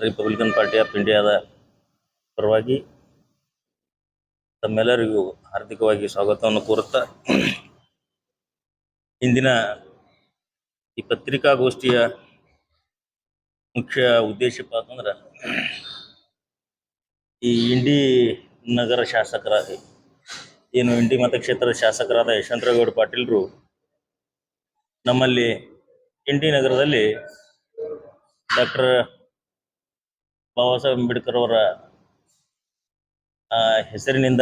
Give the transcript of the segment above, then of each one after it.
Republican party of ಇಂಡಿಯಾದ ಪರವಾಗಿ ತಮ್ಮೆಲ್ಲರಿಗೂ ಹಾರ್ದಿಕವಾಗಿ ಸ್ವಾಗತವನ್ನು ಕೋರುತ್ತಾ ಇಂದಿನ ಈ ಪತ್ರಿಕಾಗೋಷ್ಠಿಯ ಮುಖ್ಯ ಉದ್ದೇಶಪ್ಪ ಅಂತಂದ್ರೆ ಈ ಇಂಡಿ ನಗರ ಶಾಸಕರಾದ ಏನು ಇಂಡಿ ಮತಕ್ಷೇತ್ರದ ಶಾಸಕರಾದ ಯಶವಂತರಾವ್ ಪಾಟೀಲ್ರು ನಮ್ಮಲ್ಲಿ ಇಂಡಿ ನಗರದಲ್ಲಿ ಡಾಕ್ಟರ್ ಬಾಬಾ ಸಾಹೇಬ್ ಅಂಬೇಡ್ಕರ್ ಅವರ ಹೆಸರಿನಿಂದ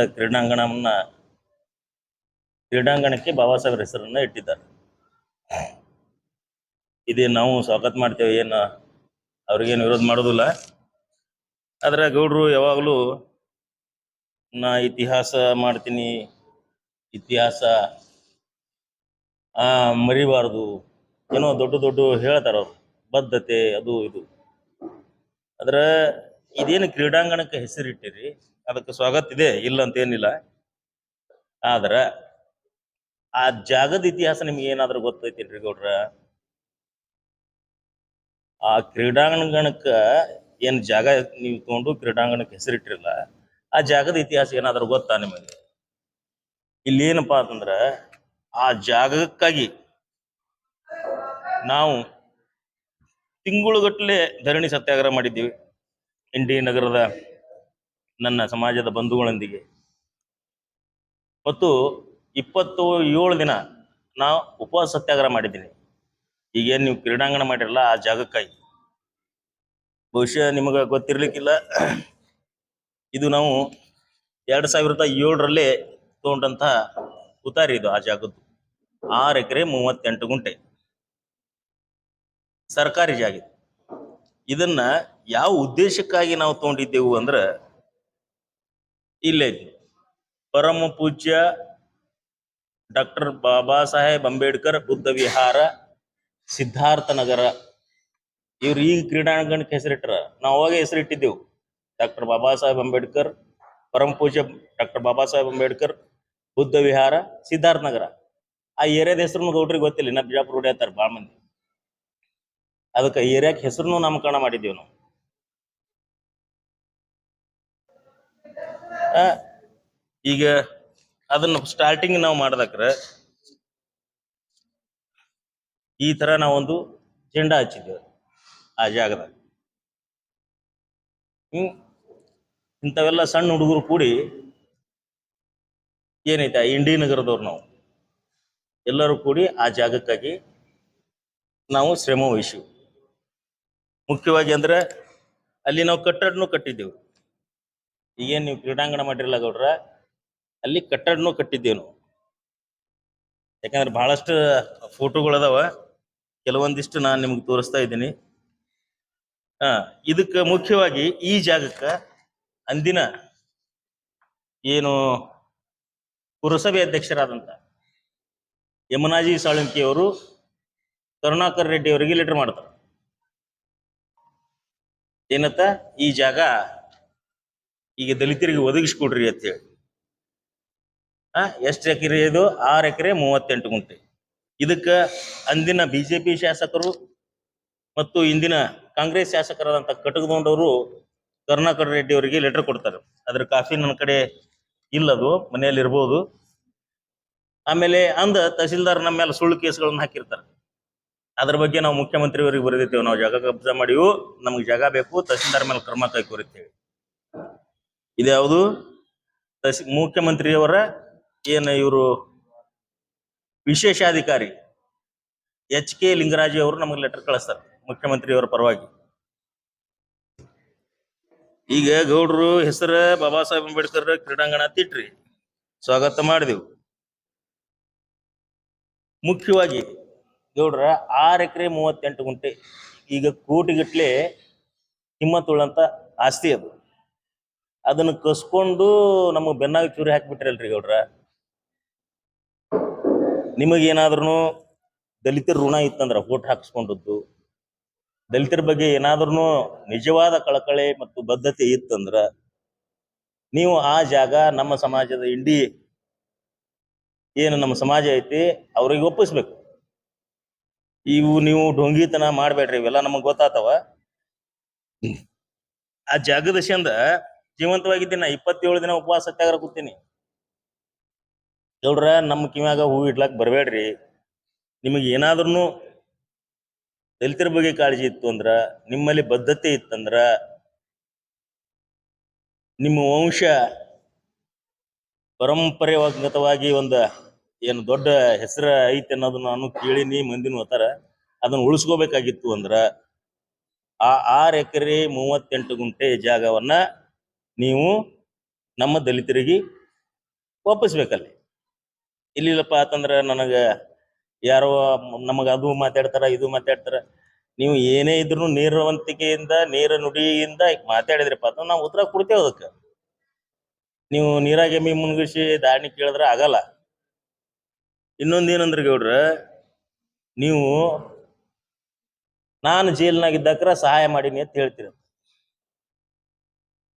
ಕ್ರೀಡಾಂಗಣಕ್ಕೆ ಬಾಬಾ ಸಾಹೇಬ್ರ ಹೆಸರನ್ನ ಇಟ್ಟಿದ್ದಾರೆ. ಇದೇ ನಾವು ಸ್ವಾಗತ ಮಾಡ್ತೇವೆ, ಏನು ಅವ್ರಿಗೇನು ವಿರೋಧ ಮಾಡೋದಿಲ್ಲ. ಆದ್ರೆ ಗೌಡ್ರು ಯಾವಾಗಲೂ ನಾ ಇತಿಹಾಸ ಮಾಡ್ತೀನಿ, ಇತಿಹಾಸ ಮರಿಬಾರ್ದು, ಏನೋ ದೊಡ್ಡ ದೊಡ್ಡ ಹೇಳ್ತಾರ ಅವ್ರು, ಬದ್ಧತೆ ಅದು ಇದು. ಆದ್ರೆ ಇದೇನು ಕ್ರೀಡಾಂಗಣಕ್ಕೆ ಹೆಸರಿಟ್ಟಿರಿ ಅದಕ್ಕೆ ಸ್ವಾಗತ ಇದೆ, ಇಲ್ಲ ಅಂತ ಏನಿಲ್ಲ. ಆದ್ರ ಆ ಜಾಗದ ಇತಿಹಾಸ ನಿಮ್ಗೆ ಏನಾದ್ರೂ ಗೊತ್ತೈತಿಲ್ರಿ ಗೌಡ್ರ? ಆ ಕ್ರೀಡಾಂಗಣಕ್ಕ ಏನ್ ಜಾಗ ನೀವು ತಗೊಂಡು ಕ್ರೀಡಾಂಗಣಕ್ಕೆ ಹೆಸರಿಟ್ಟಿರಲ್ಲ, ಆ ಜಾಗದ ಇತಿಹಾಸ ಏನಾದ್ರೂ ಗೊತ್ತಾ ನಿಮಗೆ? ಇಲ್ಲಿ ಏನಪ್ಪಾ ಅಂತಂದ್ರ ಆ ಜಾಗಕ್ಕಾಗಿ ನಾವು ತಿಂಗಳುಗಟ್ಟಲೆ ಧರಣಿ ಸತ್ಯಾಗ್ರಹ ಮಾಡಿದ್ದೀವಿ. ಇಂಡಿ ನಗರದ ನನ್ನ ಸಮಾಜದ ಬಂಧುಗಳೊಂದಿಗೆ ಮತ್ತು 27 ದಿನ ನಾವು ಉಪವಾಸ ಸತ್ಯಾಗ್ರಹ ಮಾಡಿದ್ದೀನಿ. ಈಗೇನು ನೀವು ಕ್ರೀಡಾಂಗಣ ಮಾಡಿರಲ್ಲ ಆ ಜಾಗಕ್ಕಾಗಿ. ಬಹುಶಃ ನಿಮಗೆ ಗೊತ್ತಿರ್ಲಿಕ್ಕಿಲ್ಲ, ಇದು ನಾವು 2007 ತಗೊಂಡಂತಹ ಉತಾರಿ. ಇದು ಆ ಜಾಗದ್ದು 6 ಎಕರೆ 38 ಗುಂಟೆ ಸರ್ಕಾರಿ ಜಾಗ. ಇದನ್ನ ಯಾವ ಉದ್ದೇಶಕ್ಕಾಗಿ ನಾವು ತಗೊಂಡಿದ್ದೆವು ಅಂದ್ರೆ, ಇಲ್ಲೇ ಪರಮ ಪೂಜ್ಯ ಡಾಕ್ಟರ್ ಬಾಬಾ ಸಾಹೇಬ್ ಅಂಬೇಡ್ಕರ್ ಬುದ್ಧ ವಿಹಾರ ಸಿದ್ಧಾರ್ಥ ನಗರ, ಇವ್ರು ಈಗ ಕ್ರೀಡಾಂಗಣಕ್ಕೆ ಹೆಸರಿಟ್ಟರ. ನಾವು ಅವಾಗ ಹೆಸರಿಟ್ಟಿದ್ದೆವು ಡಾಕ್ಟರ್ ಬಾಬಾ ಸಾಹೇಬ್ ಅಂಬೇಡ್ಕರ್, ಪರಮ ಪೂಜ್ಯ ಡಾಕ್ಟರ್ ಬಾಬಾ ಸಾಹೇಬ್ ಅಂಬೇಡ್ಕರ್ ಬುದ್ಧ ವಿಹಾರ ಸಿದ್ಧಾರ್ಥ ನಗರ. ಆ ಏರಿಯಾದ ಹೆಸರು ಗೌಡ್ರಿಗೆ ಗೊತ್ತಿಲ್ಲ, ಇನ್ನ ಬಿಜಾಪುರ ಹೊಡಿಯತ್ತಾರ ಭಾಳ ಮಂದಿ. ಅದಕ್ಕೆ ಏರಿಯಾಕ್ಕೆ ಹೆಸರು ನಾಮಕರಣ ಮಾಡಿದ್ದೇವೆ ನಾವು. ಈಗ ಅದನ್ನ ಸ್ಟಾರ್ಟಿಂಗ್ ನಾವು ಮಾಡ್ದಕ್ರ ಈ ತರ ನಾವೊಂದು ಜೆಂಡಾ ಹಚ್ಚಿದ್ದೇವೆ ಆ ಜಾಗದಾಗ. ಇಂಥವೆಲ್ಲ ಸಣ್ಣ ಹುಡುಗರು ಕೂಡಿ ಏನೈತೆ ಇಂಡಿ ನಗರದವ್ರು ನಾವು ಎಲ್ಲರೂ ಕೂಡಿ ಆ ಜಾಗಕ್ಕಾಗಿ ನಾವು ಶ್ರಮ ವಹಿಸಿವಿ. ಮುಖ್ಯವಾಗಿ ಅಂದ್ರೆ ಅಲ್ಲಿ ನಾವು ಕಟ್ಟಡನೂ ಕಟ್ಟಿದ್ದೆವು. ಈಗೇನು ನೀವು ಕ್ರೀಡಾಂಗಣ ಮಾಡಿರಲ್ಲ ಗೌಡ್ರ, ಅಲ್ಲಿ ಕಟ್ಟಡನೂ ಕಟ್ಟಿದ್ದೇವೆ ನಾವು. ಯಾಕಂದ್ರೆ ಬಹಳಷ್ಟು ಫೋಟೋಗಳದಾವ, ಕೆಲವೊಂದಿಷ್ಟು ನಾನು ನಿಮ್ಗೆ ತೋರಿಸ್ತಾ ಇದ್ದೀನಿ. ಇದಕ್ಕೆ ಮುಖ್ಯವಾಗಿ ಈ ಜಾಗಕ್ಕೆ ಅಂದಿನ ಏನು ಪುರಸಭೆ ಅಧ್ಯಕ್ಷರಾದಂತ ಯಮನಾಜಿ ಸಾಳುಂಕಿ ಅವರು ಕರುಣಾಕರ್ ರೆಡ್ಡಿ ಅವರಿಗೆ ಲೆಟರ್ ಮಾಡ್ತಾರೆ. ಏನತ್ತ, ಈ ಜಾಗ ಈಗ ದಲಿತರಿಗೆ ಒದಗಿಸ್ಕೊಡ್ರಿ ಅಂತ ಹೇಳಿ. ಎಷ್ಟು ಎಕರೆ ಇದು? 6 ಎಕರೆ 38 ಗುಂಟೆ. ಇದಕ್ಕೆ ಅಂದಿನ ಬಿಜೆಪಿ ಶಾಸಕರು ಮತ್ತು ಇಂದಿನ ಕಾಂಗ್ರೆಸ್ ಶಾಸಕರಾದಂಥ ಕಟಕದೊಂಡವರು ಕರುಣಾಕರ್ ರೆಡ್ಡಿ ಅವರಿಗೆ ಲೆಟರ್ ಕೊಡ್ತಾರೆ. ಅದ್ರ ಕಾಫಿ ನನ್ನ ಕಡೆ ಇಲ್ಲದು, ಮನೆಯಲ್ಲಿ ಇರ್ಬೋದು. ಆಮೇಲೆ ತಹಸೀಲ್ದಾರ್ ನಮ್ಮ ಮೇಲೆ ಸುಳ್ಳು ಕೇಸ್ಗಳನ್ನ ಹಾಕಿರ್ತಾರೆ. ಅದ್ರ ಬಗ್ಗೆ ನಾವು ಮುಖ್ಯಮಂತ್ರಿಯವರಿಗೆ ಬರೆದಿದ್ದೇವೆ, ನಾವು ಜಾಗ ಕಬ್ಜಾ ಮಾಡಿವು, ನಮ್ಗೆ ಜಾಗ ಬೇಕು, ತಹಸೀಲ್ದಾರ್ ಮೇಲೆ ಕ್ರಮ ಕೈಗೊಳ್ಳುತ್ತೇವೆ. ಇದ್ಯಾವುದು? ಮುಖ್ಯಮಂತ್ರಿಯವರ ಏನು ಇವರು ವಿಶೇಷಾಧಿಕಾರಿ HK ಲಿಂಗರಾಜು ಅವರು ನಮಗೆ ಲೆಟರ್ ಕಳಿಸ್ತಾರೆ ಮುಖ್ಯಮಂತ್ರಿಯವರ ಪರವಾಗಿ. ಈಗ ಗೌಡ್ರು ಹೆಸರ ಬಾಬಾ ಸಾಹೇಬ್ ಅಂಬೇಡ್ಕರ್ ಕ್ರೀಡಾಂಗಣ ತಿಟ್ರಿ, ಸ್ವಾಗತ ಮಾಡಿದೆವು. ಮುಖ್ಯವಾಗಿ ಗೌಡ್ರ 6 ಎಕರೆ 38 ಗುಂಟೆ ಈಗ ಕೋಟಿಗಟ್ಲೆ ಕಿಮ್ಮತ್ತುಳ್ಳಂತ ಆಸ್ತಿ ಅದು. ಅದನ್ನು ಕಸ್ಕೊಂಡು ನಮಗೆ ಬೆನ್ನಾಗಿ ಚೂರಿ ಹಾಕಿಬಿಟ್ರಲ್ರಿ ಗೌಡ್ರ. ನಿಮಗೇನಾದ್ರೂ ದಲಿತರ ಋಣ ಇತ್ತಂದ್ರ ಓಟ್ ಹಾಕಿಸ್ಕೊಂಡದ್ದು, ದಲಿತರ ಬಗ್ಗೆ ಏನಾದ್ರೂ ನಿಜವಾದ ಕಳಕಳಿ ಮತ್ತು ಬದ್ಧತೆ ಇತ್ತಂದ್ರ ನೀವು ಆ ಜಾಗ ನಮ್ಮ ಸಮಾಜದ ಇಂಡಿ ಏನು ನಮ್ಮ ಸಮಾಜ ಐತಿ ಅವ್ರಿಗೆ ಒಪ್ಪಿಸ್ಬೇಕು. ನೀವು ಢೋಂಗಿತನ ಮಾಡ್ಬೇಡ್ರಿ, ಇವೆಲ್ಲ ನಮಗ್ ಗೊತ್ತಾತವ. ಆ ಜಾಗದ ಚಂದ ಜೀವಂತವಾಗಿದ್ದೀನಿ. 27 ದಿನ ಉಪವಾಸ ಸತ್ಯಾಗ್ರಹ ಕೂತೀನಿ. ಗೌಡ್ರ ನಮ್ಮ ಕಿವ್ಯಾಗ ಹೂ ಇಡ್ಲಾಕ್ ಬರಬೇಡ್ರಿ. ನಿಮಗೆ ಏನಾದ್ರೂ ದಲಿತರ ಬಗ್ಗೆ ಕಾಳಜಿ ಇತ್ತು ಅಂದ್ರ, ನಿಮ್ಮಲ್ಲಿ ಬದ್ಧತೆ ಇತ್ತಂದ್ರ, ನಿಮ್ಮ ವಂಶ ಪರಂಪರೆಗತವಾಗಿ ಒಂದು ಏನು ದೊಡ್ಡ ಹೆಸರು ಐತೆ ಅನ್ನೋದನ್ನ ನಾನು ಕೇಳಿನಿ, ಮಂದಿನ ಹೋತಾರ, ಅದನ್ನ ಉಳಿಸ್ಕೋಬೇಕಾಗಿತ್ತು ಅಂದ್ರ ಆ 6 ಎಕರೆ 38 ಗುಂಟೆ ಜಾಗವನ್ನ ನೀವು ನಮ್ಮ ದಲಿತರಿಗೆ ಒಪ್ಪಿಸ್ಬೇಕಲ್ಲಿ. ಇಲ್ಲಿಲ್ಲಪ್ಪ ಅಂತಂದ್ರ ನನಗ ಯಾರೋ ನಮಗ ಅದು ಮಾತಾಡ್ತಾರ, ಇದು ಮಾತಾಡ್ತಾರ. ನೀವು ಏನೇ ಇದ್ರು ನೇರವಂತಿಕೆಯಿಂದ, ನೇರ ನುಡಿಯಿಂದ ಮಾತಾಡಿದ್ರಪ್ಪ ಅಂತ ನಾವು ಉತ್ತರ ಕೊಡ್ತೇವೆ. ಅದಕ್ಕೆ ನೀವು ನೀರಾಗ ಎಮ್ಮಿ ಮುನ್ಗಿಸಿ ದಾಣಿ ಕೇಳಿದ್ರೆ ಆಗಲ್ಲ. ಇನ್ನೊಂದೇನಂದ್ರೆ ಗೌಡ್ರ, ನೀವು ನಾನು ಜೈಲ್ನಾಗಿದ್ದಾಕ್ರ ಸಹಾಯ ಮಾಡೀನಿ ಅಂತ ಹೇಳ್ತೀರ.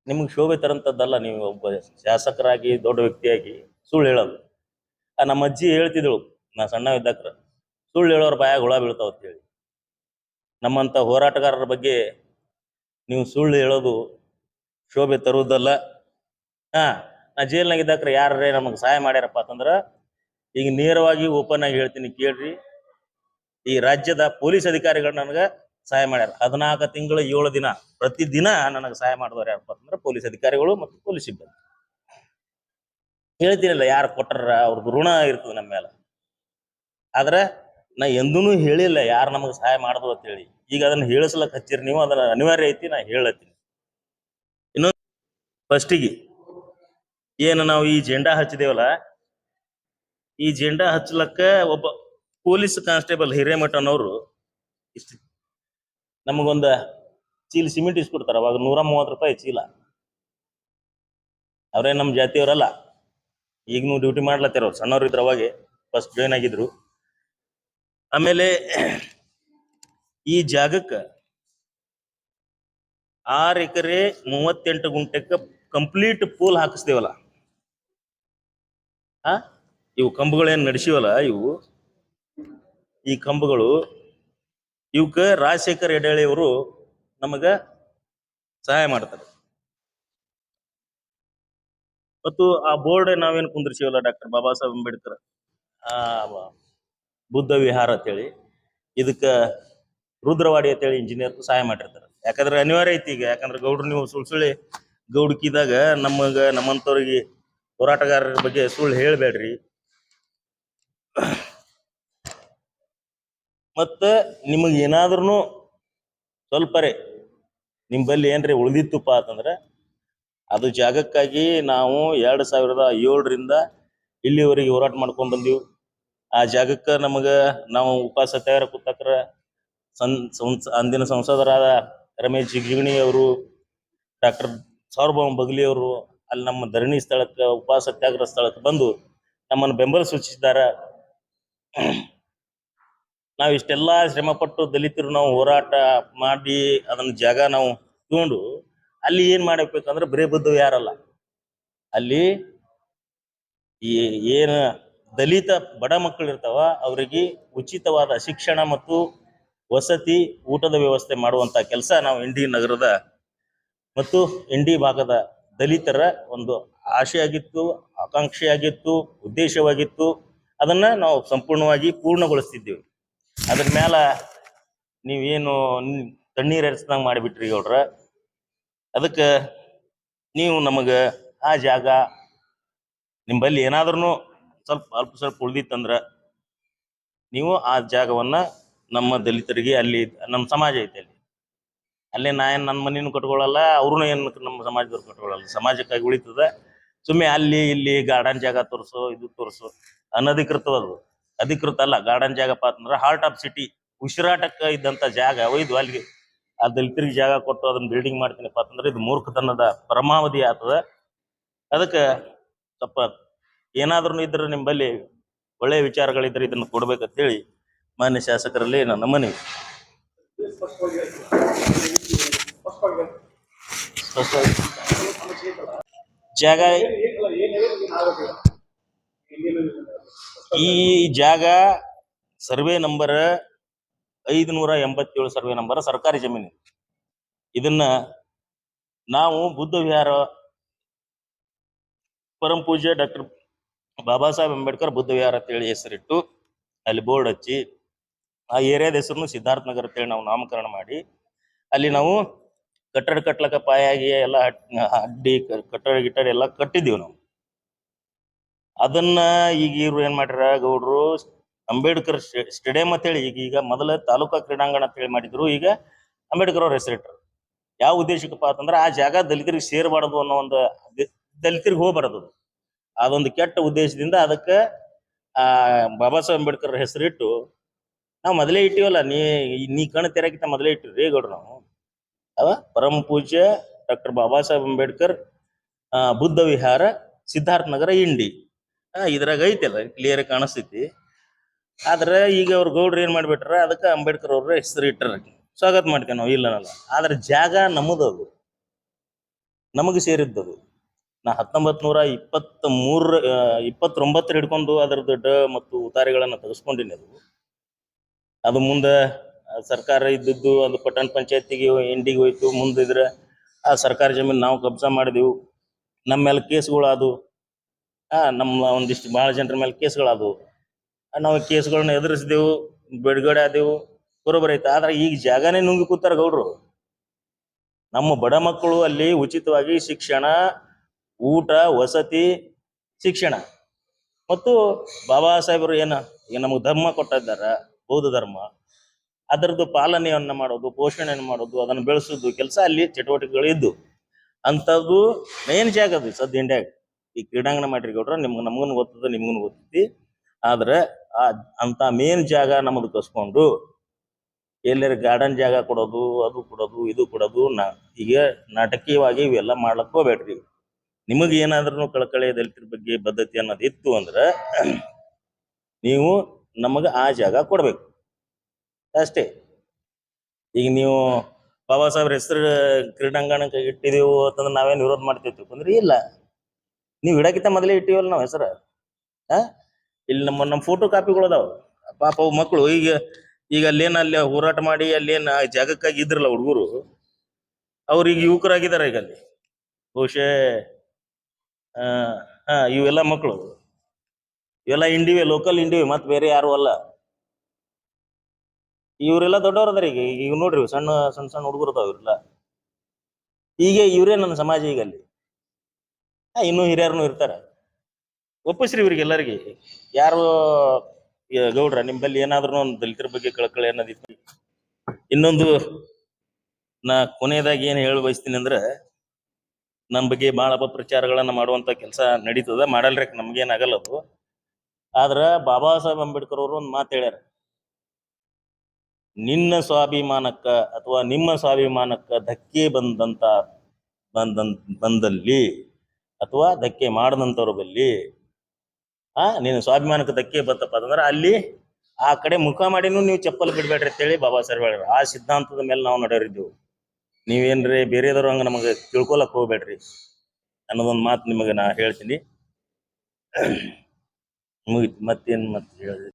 ನಿಮ್ಗೆ ಶೋಭೆ ತರಂತದ್ದಲ್ಲ. ನೀವು ಒಬ್ಬ ಶಾಸಕರಾಗಿ ದೊಡ್ಡ ವ್ಯಕ್ತಿಯಾಗಿ ಸುಳ್ಳು ಹೇಳೋದು. ನಮ್ಮ ಅಜ್ಜಿ ಹೇಳ್ತಿದ್ರು, ನಾ ಸಣ್ಣ ಇದ್ದಾಕ್ರ, ಸುಳ್ಳು ಹೇಳೋರ್ ಬಾಯಾಗ ಹುಳ ಬೀಳ್ತಾವ ಅಂತ ಹೇಳಿ. ನಮ್ಮಂತ ಹೋರಾಟಗಾರರ ಬಗ್ಗೆ ನೀವು ಸುಳ್ಳು ಹೇಳೋದು ಶೋಭೆ ತರುವುದಲ್ಲ. ನಾ ಜೈಲ್ನಾಗಿದ್ದಾಕ್ರ ಯಾರೇ ನಮಗೆ ಸಹಾಯ ಮಾಡ್ಯಾರಪ್ಪ ಅಂತಂದ್ರ, ಈಗ ನೇರವಾಗಿ ಓಪನ್ ಆಗಿ ಹೇಳ್ತೀನಿ ಕೇಳ್ರಿ. ಈ ರಾಜ್ಯದ ಪೊಲೀಸ್ ಅಧಿಕಾರಿಗಳು ನನಗೆ ಸಹಾಯ ಮಾಡ್ಯಾರ. 14 ತಿಂಗಳು 7 ದಿನ ಪ್ರತಿದಿನ ನನಗೆ ಸಹಾಯ ಮಾಡಿದವ್ರು ಯಾರಪ್ಪ ಅಂತಂದ್ರೆ ಪೊಲೀಸ್ ಅಧಿಕಾರಿಗಳು ಮತ್ತು ಪೊಲೀಸ್ ಸಿಬ್ಬಂದಿ. ಹೇಳ್ತೀನಲ್ಲ, ಯಾರು ಕೊಟ್ಟರ ಅವ್ರದ್ದು ಋಣ ಇರ್ತದೆ ನಮ್ಮ ಮೇಲೆ. ಆದ್ರೆ ನಾ ಎಂದೂ ಹೇಳಿಲ್ಲ ಯಾರು ನಮಗೆ ಸಹಾಯ ಮಾಡಿದ್ರು ಅಂತ ಹೇಳಿ. ಈಗ ಅದನ್ನ ಹೇಳಿಸ್ಲಕ್ ಹಚ್ಚಿರಿ ನೀವು, ಅದನ್ನ ಅನಿವಾರ್ಯ ಐತಿ, ನಾ ಹೇಳತ್ತೀನಿ. ಇನ್ನೊಂದು ಫಸ್ಟಿಗೆ ಏನು ನಾವು ಈ ಜೆಂಡಾ ಹಚ್ಚಿದೇವಲ್ಲ, ಈ ಜೆಂಡಾ ಹಚ್ಚಲಕ್ಕ ಒಬ್ಬ ಪೊಲೀಸ್ ಕಾನ್ಸ್ಟೇಬಲ್ ಹಿರೇಮಠ ಅನ್ನೋರು ಇಷ್ಟು ನಮಗೊಂದು ಚೀಲ ಸಿಮೆಂಟ್ ಇಸ್ಕೊಡ್ತಾರ. ಅವಾಗ 130 ರೂಪಾಯಿ ಚೀಲ. ಅವರೇ ನಮ್ಮ ಜಾತಿಯವರಲ್ಲ, ಈಗನೂ ಡ್ಯೂಟಿ ಮಾಡ್ಲತ್ತಾರ. ಅವ್ರು ಸಣ್ಣವ್ರು ಇದ್ರು, ಅವಾಗೆ ಫಸ್ಟ್ ಜಾಯ್ನ್ ಆಗಿದ್ರು. ಆಮೇಲೆ ಈ ಜಾಗಕ್ಕೆ 6 ಎಕರೆ 38 ಗುಂಟೆಕ್ಕೆ ಕಂಪ್ಲೀಟ್ ಪೋಲ್ ಹಾಕಿಸ್ತೇವಲ್ಲ, ಇವು ಕಂಬಗಳೇನು ನಡೆಸಿವಲ್ಲ, ಈ ಕಂಬಗಳು, ಇವಕ್ಕೆ ರಾಜಶೇಖರ್ ಹೆಡಾಳಿ ಅವರು ನಮಗ ಸಹಾಯ ಮಾಡ್ತಾರೆ. ಮತ್ತು ಆ ಬೋರ್ಡ್ ನಾವೇನು ಕುಂದ್ರಿಸಿವಲ್ಲ, ಡಾಕ್ಟರ್ ಬಾಬಾ ಸಾಹೇಬ್ ಅಂಬೇಡ್ಕರ್ ಬುದ್ಧ ವಿಹಾರ ಅಂತೇಳಿ, ಇದಕ್ಕ ರುದ್ರವಾಡಿ ಅಂತೇಳಿ ಇಂಜಿನಿಯರ್ ಸಹಾಯ ಮಾಡಿರ್ತಾರೆ. ಯಾಕಂದ್ರೆ ಅನಿವಾರ್ಯ ಐತಿ ಈಗ. ಯಾಕಂದ್ರೆ ಗೌಡ್ರು ನೀವು ಸುಳ್ಳಿ ಗೌಡ್ಕಿದಾಗ ನಮ್ಮಂತವ್ರಿಗೆ ಹೋರಾಟಗಾರರ ಬಗ್ಗೆ ಸುಳ್ಳು ಹೇಳ್ಬೇಡ್ರಿ. ಮತ್ತ ನಿಮಗ್ ಏನಾದ್ರೂ ಸ್ವಲ್ಪರೇ ನಿಂಬಲ್ಲಿ ಏನ್ರಿ ಉಳಿದಿತ್ತುಪ್ಪ ಅಂತಂದ್ರೆ, ಅದು ಜಾಗಕ್ಕಾಗಿ ನಾವು 2007ರಿಂದ ಇಲ್ಲಿವರೆಗೆ ಹೋರಾಟ ಮಾಡ್ಕೊಂಡ್ ಬಂದೀವಿ. ಆ ಜಾಗಕ್ಕೆ ನಾವು ಉಪವಾಸ ಸತ್ಯಾಗ್ರಹ ಕೂತಕ್ರ ಅಂದಿನ ಸಂಸದರಾದ ರಮೇಶ್ ಜಿಗಜಿಣಗಿ ಅವರು, ಡಾಕ್ಟರ್ ಸಾರ್ವಭೌಮ ಬಗಲಿ ಅವರು ಅಲ್ಲಿ ನಮ್ಮ ಧರಣಿ ಸ್ಥಳಕ್ಕೆ, ಉಪವಾಸ ಸತ್ಯಾಗ್ರಹ ಸ್ಥಳಕ್ಕೆ ಬಂದು ನಮ್ಮನ್ನು ಬೆಂಬಲ ಸೂಚಿಸಿದಾರ. ನಾವು ಇಷ್ಟೆಲ್ಲಾ ಶ್ರಮಪಟ್ಟು ದಲಿತರು ನಾವು ಹೋರಾಟ ಮಾಡಿ ಅದನ್ನ ಜಾಗ ನಾವು ತಗೊಂಡು ಅಲ್ಲಿ ಏನ್ ಮಾಡಬೇಕಂದ್ರೆ ಬರೇ ಬುದ್ಧ ಯಾರಲ್ಲ, ಅಲ್ಲಿ ಈ ಏನು ದಲಿತ ಬಡ ಮಕ್ಕಳು ಇರ್ತಾವ ಅವರಿಗೆ ಉಚಿತವಾದ ಶಿಕ್ಷಣ ಮತ್ತು ವಸತಿ, ಊಟದ ವ್ಯವಸ್ಥೆ ಮಾಡುವಂತ ಕೆಲಸ ನಾವು ಇಂಡಿ ನಗರದ ಮತ್ತು ಇಂಡಿ ಭಾಗದ ದಲಿತರ ಒಂದು ಆಶೆಯಾಗಿತ್ತು, ಆಕಾಂಕ್ಷೆಯಾಗಿತ್ತು, ಉದ್ದೇಶವಾಗಿತ್ತು. ಅದನ್ನ ನಾವು ಸಂಪೂರ್ಣವಾಗಿ ಪೂರ್ಣಗೊಳಿಸ್ತಿದ್ದೇವೆ. ಅದ್ರ ಮ್ಯಾಲ ನೀವೇನು ತಣ್ಣೀರ್ ಎರಚ್ದಂಗೆ ಮಾಡಿಬಿಟ್ರಿ ಗೌಡ್ರ. ಅದಕ್ಕೆ ನೀವು ನಮಗ ಆ ಜಾಗ ನಿಂಬಲ್ಲಿ ಏನಾದ್ರೂ ಸ್ವಲ್ಪ ಉಳ್ದಿತ್ತಂದ್ರ ನೀವು ಆ ಜಾಗವನ್ನ ನಮ್ಮ ದಲಿತರಿಗೆ, ಅಲ್ಲಿ ನಮ್ಮ ಸಮಾಜ ಐತೆ ಅಲ್ಲೇ ನಾ ಏನು ನನ್ನ ಮನೇನು ಕಟ್ಕೊಳ್ಳಲ್ಲ, ಅವ್ರೂ ಏನು ನಮ್ಮ ಸಮಾಜದವ್ರು ಕಟ್ಕೊಳ್ಳಲ್ಲ. ಸಮಾಜಕ್ಕಾಗಿ ಉಳಿತದ. ಸುಮ್ಮನೆ ಅಲ್ಲಿ ಇಲ್ಲಿ ಗಾರ್ಡನ್ ಜಾಗ ತೋರಿಸು, ಇದು ತೋರಿಸು, ಅನಧಿಕೃತವದು. ಅಧಿಕೃತ ಅಲ್ಲ. ಗಾರ್ಡನ್ ಜಾಗಪ್ಪ ಅಂತಂದ್ರೆ ಹಾರ್ಟ್ ಆಫ್ ಸಿಟಿ, ಉಸಿರಾಟಕ್ಕೆ ಇದ್ದಂತ ಜಾಗ ಒಯ್ದು ಅಲ್ಲಿಗೆ ಆ ದಲಿತರಿಗೆ ಜಾಗ ಕೊಟ್ಟು ಅದನ್ನ ಬಿಲ್ಡಿಂಗ್ ಮಾಡ್ತೀನಪ್ಪ ಅಂತಂದ್ರೆ ಇದು ಮೂರ್ಖತನದ ಪರಮಾವಧಿ ಆಗ್ತದ. ಅದಕ್ಕೆ ಸ್ವಲ್ಪ ಏನಾದ್ರೂ ಇದ್ರೆ ನಿಂಬಲ್ಲಿ ಒಳ್ಳೆಯ ವಿಚಾರಗಳಿದ್ರೆ ಇದನ್ನು ಕೊಡ್ಬೇಕಂತೇಳಿ ಮಾನ್ಯ ಶಾಸಕರಲ್ಲಿ ನನ್ನ ಮನವಿ. ಜಾಗ, ಈ ಜಾಗ ಸರ್ವೆ ನಂಬರ್ 587 ಸರ್ವೆ ನಂಬರ್ ಸರ್ಕಾರಿ ಜಮೀನು. ಇದನ್ನ ನಾವು ಬುದ್ಧ ವಿಹಾರ ಪರಂ ಪೂಜ್ಯ ಡಾಕ್ಟರ್ ಬಾಬಾ ಸಾಹೇಬ್ ಅಂಬೇಡ್ಕರ್ ಬುದ್ಧ ವಿಹಾರ ಅಂತೇಳಿ ಹೆಸರಿಟ್ಟು ಅಲ್ಲಿ ಬೋರ್ಡ್ ಹಚ್ಚಿ ಆ ಏರಿಯಾದ ಹೆಸರನ್ನು ಸಿದ್ಧಾರ್ಥ ನಗರ ಅಂತೇಳಿ ನಾವು ನಾಮಕರಣ ಮಾಡಿ ಅಲ್ಲಿ ನಾವು ಕಟ್ಟಡ ಕಟ್ಲಕ್ಕ ಪಾಯಾಗಿ ಎಲ್ಲ ಅಡ್ಡಿ ಕಟ್ಟಡ ಗಿಟ್ಟಡ ಎಲ್ಲ ಕಟ್ಟಿದ್ದೀವಿ ನಾವು. ಅದನ್ನ ಈಗ ಇವ್ರು ಏನ್ ಮಾಡ್ಯಾರ ಗೌಡ್ರು ಅಂಬೇಡ್ಕರ್ ಸ್ಟೇಡಿಯಂ ಅಂತೇಳಿ ಈಗ ಮೊದಲ ತಾಲೂಕಾ ಕ್ರೀಡಾಂಗಣ ಅಂತೇಳಿ ಮಾಡಿದ್ರು, ಈಗ ಅಂಬೇಡ್ಕರ್ ಅವ್ರ ಹೆಸರಿಟ್ರು. ಯಾವ ಉದ್ದೇಶಕ್ಕಪ್ಪ ಅಂತಂದ್ರೆ ಆ ಜಾಗ ದಲಿತರಿಗೆ ಸೇರಬಾರದು ಅನ್ನೋ ಒಂದು ದಲಿತರಿಗೆ ಹೋಗ್ಬಾರದು, ಅದೊಂದು ಕೆಟ್ಟ ಉದ್ದೇಶದಿಂದ ಅದಕ್ಕೆ ಆ ಬಾಬಾ ಸಾಹೇಬ್ ಅಂಬೇಡ್ಕರ್ ಹೆಸರಿಟ್ಟು ನಾವು ಮೊದಲೇ ಇಟ್ಟಿವಲ್ಲ, ನೀ ಕಣ್ಣು ತೆರಕಿಂತ ಮೊದಲೇ ಇಟ್ಟಿರಿ ಗೌಡ್ರು ನಾವು. ಅವ ಪರಮ ಪೂಜ್ಯ ಡಾಕ್ಟರ್ ಬಾಬಾ ಸಾಹೇಬ್ ಅಂಬೇಡ್ಕರ್ ಬುದ್ಧ ವಿಹಾರ ಸಿದ್ಧಾರ್ಥ ನಗರ ಇಂಡಿ ಇದ್ರಾಗ ಐತಲ್ಲ ಕ್ಲಿಯರ್ ಕಾಣಿಸ್ತೈತಿ. ಆದ್ರೆ ಈಗ ಅವ್ರ ಗೌಡ್ರು ಏನ್ ಮಾಡ್ಬಿಟ್ರ ಅದಕ್ಕೆ ಅಂಬೇಡ್ಕರ್ ಅವ್ರ ಹೆಸರು ಇಟ್ಟರ. ಸ್ವಾಗತ ಮಾಡ್ತೇವೆ ನಾವು, ಇಲ್ಲನಲ್ಲ. ಆದ್ರೆ ಜಾಗ ನಮ್ಮದದು, ನಮಗೆ ಸೇರಿದ್ದದು. ನಾ 1923 ಹಿಡ್ಕೊಂಡು ಅದರದ್ದು ಮತ್ತು ಉತಾರಿಗಳನ್ನ ತೆಗೆಸ್ಕೊಂಡಿನಿ. ಅದು ಮುಂದೆ ಸರ್ಕಾರ ಇದ್ದದ್ದು ಅದು ಪಟ್ಟಣ ಪಂಚಾಯತಿಗೆ ಇಂಡಿಗೆ ಹೋಯ್ತು. ಮುಂದಿದ್ರೆ ಆ ಸರ್ಕಾರಿ ಜಮೀನು ನಾವು ಕಬ್ಜಾ ಮಾಡಿದೆವು, ನಮ್ಮ ಮೇಲೆ ಕೇಸ್ಗಳು ನಮ್ಮ ಒಂದಿಷ್ಟು ಭಾಳ ಜನರ ಮೇಲೆ ಕೇಸ್ಗಳಾದವು. ನಾವು ಕೇಸ್ಗಳನ್ನ ಎದುರಿಸಿದೆವು, ಬಿಡುಗಡೆ ಆದೆವು, ಬರೋಬ್ಬರಿ ಐತೆ. ಆದ್ರೆ ಈಗ ಜಾಗನೇ ನುಂಗಿ ಕೂತಾರ ಗೌಡ್ರು. ನಮ್ಮ ಬಡ ಮಕ್ಕಳು ಅಲ್ಲಿ ಉಚಿತವಾಗಿ ಶಿಕ್ಷಣ, ಊಟ, ವಸತಿ, ಶಿಕ್ಷಣ ಮತ್ತು ಬಾಬಾ ಸಾಹೇಬರು ಈಗ ನಮಗೆ ಧರ್ಮ ಕೊಟ್ಟಿದ್ದಾರ, ಬೌದ್ಧ ಧರ್ಮ, ಅದರದ್ದು ಪಾಲನೆಯನ್ನ ಮಾಡೋದು, ಪೋಷಣೆಯನ್ನು ಮಾಡೋದು, ಅದನ್ನು ಬೆಳೆಸೋದು ಕೆಲಸ ಅಲ್ಲಿ ಚಟುವಟಿಕೆಗಳು ಇದ್ದು ಅಂಥದ್ದು ಮೇನ್ ಜಾಗ ಅದು ಸದ್ ಇಂಡಿಯಾಗ. ಈ ಕ್ರೀಡಾಂಗಣ ಮಾಡ್ರಿ ಗೌಡ್ರ, ನಮಗೂ ಗೊತ್ತದ, ನಿಮ್ಗೂ ಗೊತ್ತೈತಿ. ಆದ್ರೆ ಅಂತ ಮೇನ್ ಜಾಗ ನಮ್ಮದು ಕಸ್ಕೊಂಡು ಎಲ್ಲರ ಗಾರ್ಡನ್ ಜಾಗ ಕೊಡೋದು, ಅದು ಕೊಡೋದು, ಇದು ಕೊಡೋದು, ಈಗ ನಾಟಕೀಯವಾಗಿ ಇವೆಲ್ಲ ಮಾಡ್ಲಕ್ ಹೋಗ್ಬೇಡ್ರಿ. ನಿಮಗೆ ಏನಾದ್ರೂ ಕಳಕಳಿ ದಲಿತರ ಬಗ್ಗೆ ಬದ್ಧತೆ ಅನ್ನೋದು ಇತ್ತು ಅಂದ್ರೆ ನೀವು ನಮಗೆ ಆ ಜಾಗ ಕೊಡ್ಬೇಕು ಅಷ್ಟೇ. ಈಗ ನೀವು ಬಾಬಾ ಸಾಹೇಬ್ರ ಹೆಸರು ಕ್ರೀಡಾಂಗಣಕ್ಕೆ ಇಟ್ಟಿದೆವು ಅಂತಂದ್ರೆ ನಾವೇನು ವಿರೋಧ ಮಾಡ್ತಿರ್ತೀವಿ ಅಂದ್ರೆ ಇಲ್ಲ, ನೀವು ಇಡಕ್ಕಿಂತ ಮೊದಲೇ ಇಟ್ಟಿವಲ್ಲ ನಾವು ಹೆಸರು. ಇಲ್ಲಿ ನಮ್ಮ ಫೋಟೋ ಕಾಪಿಗಳು ಅದಾವ. ಪಾಪ ಅವು ಮಕ್ಕಳು ಈಗ ಅಲ್ಲಿ ಹೋರಾಟ ಮಾಡಿ ಅಲ್ಲೇನ ಜಾಗಕ್ಕಾಗಿ ಇದ್ರಲ್ಲ ಹುಡುಗರು, ಅವ್ರಿಗೆ ಯುವಕರಾಗಿದ್ದಾರೆ ಈಗ ಅಲ್ಲಿ. ಬಹುಶಃ ಇವೆಲ್ಲ ಮಕ್ಕಳು ಇವೆಲ್ಲ ಇಂಡಿವೆ, ಲೋಕಲ್ ಇಂಡಿವೆ, ಮತ್ತೆ ಬೇರೆ ಯಾರು ಅಲ್ಲ. ಇವರೆಲ್ಲ ದೊಡ್ಡವ್ರ ಅದಾರ. ಈಗ ನೋಡ್ರಿ ಸಣ್ಣ ಸಣ್ಣ ಸಣ್ಣ ಹುಡುಗರು ಅದಾವ ಇವ್ರೆಲ್ಲ. ಈಗ ಇವರೇ ನನ್ನ ಸಮಾಜ. ಈಗ ಅಲ್ಲಿ ಇನ್ನೂ ಹಿರಿಯರ್ನು ಇರ್ತಾರ. ಒಪ್ಪಿಸ್ರಿ ಇವ್ರಿಗೆಲ್ಲರಿಗೆ. ಯಾರು ಗೌಡ್ರ ನಿಮ್ಮಲ್ಲಿ ಏನಾದ್ರೂ ಒಂದು ದಲಿತರ ಬಗ್ಗೆ ಕಳಕಳಿ ಅನ್ನೋದಿತ್ತು. ಇನ್ನೊಂದು ನಾ ಕೊನೆಯದಾಗಿ ಏನ್ ಹೇಳ ಬಯಸ್ತೀನಿ ಅಂದ್ರೆ, ನಮ್ಮ ಬಗ್ಗೆ ಬಹಳ ಅಪಪ್ರಚಾರಗಳನ್ನ ಮಾಡುವಂತ ಕೆಲಸ ನಡೀತದ, ಮಾಡಲ್ರಿ, ನಮ್ಗೇನಾಗಲ್ಲ ಅದು. ಆದ್ರ ಬಾಬಾ ಸಾಹೇಬ್ ಅಂಬೇಡ್ಕರ್ ಅವರು ಒಂದು ಮಾತು ಹೇಳ್ಯಾರ, ನಿನ್ನ ಸ್ವಾಭಿಮಾನಕ್ಕ ಅಥವಾ ನಿಮ್ಮ ಸ್ವಾಭಿಮಾನಕ್ಕ ಧಕ್ಕೆ ಬಂದಲ್ಲಿ ಅಥವಾ ಧಕ್ಕೆ ಮಾಡದಂತವ್ರ ಬಲ್ಲಿ ನಿನ್ನ ಸ್ವಾಭಿಮಾನಕ್ಕೆ ಧಕ್ಕೆ ಬಂತಪ್ಪ ಅಂತಂದ್ರೆ ಅಲ್ಲಿ ಆ ಕಡೆ ಮುಖ ಮಾಡಿನೂ ನೀವು ಚಪ್ಪಲ್ ಬಿಡ್ಬೇಡ್ರಿ ಅಂತೇಳಿ ಬಾಬಾ ಸಾಹೇಬ್ ಹೇಳ್ಯಾರ. ಆ ಸಿದ್ಧಾಂತದ ಮೇಲೆ ನಾವು ನಡೆಯೋರಿದ್ದೆವು. ನೀವೇನ್ರಿ ಬೇರೆದವ್ರು ಹಂಗ ನಮಗೆ ತಿಳ್ಕೊಳಕ್ ಹೋಗ್ಬೇಡ್ರಿ ಅನ್ನೋದೊಂದು ಮಾತು ನಿಮಗೆ ನಾ ಹೇಳ್ತೀನಿ. ಮುಗಿತು, ಮತ್ತೇನು ಮತ್ತೆ ಹೇಳಿ.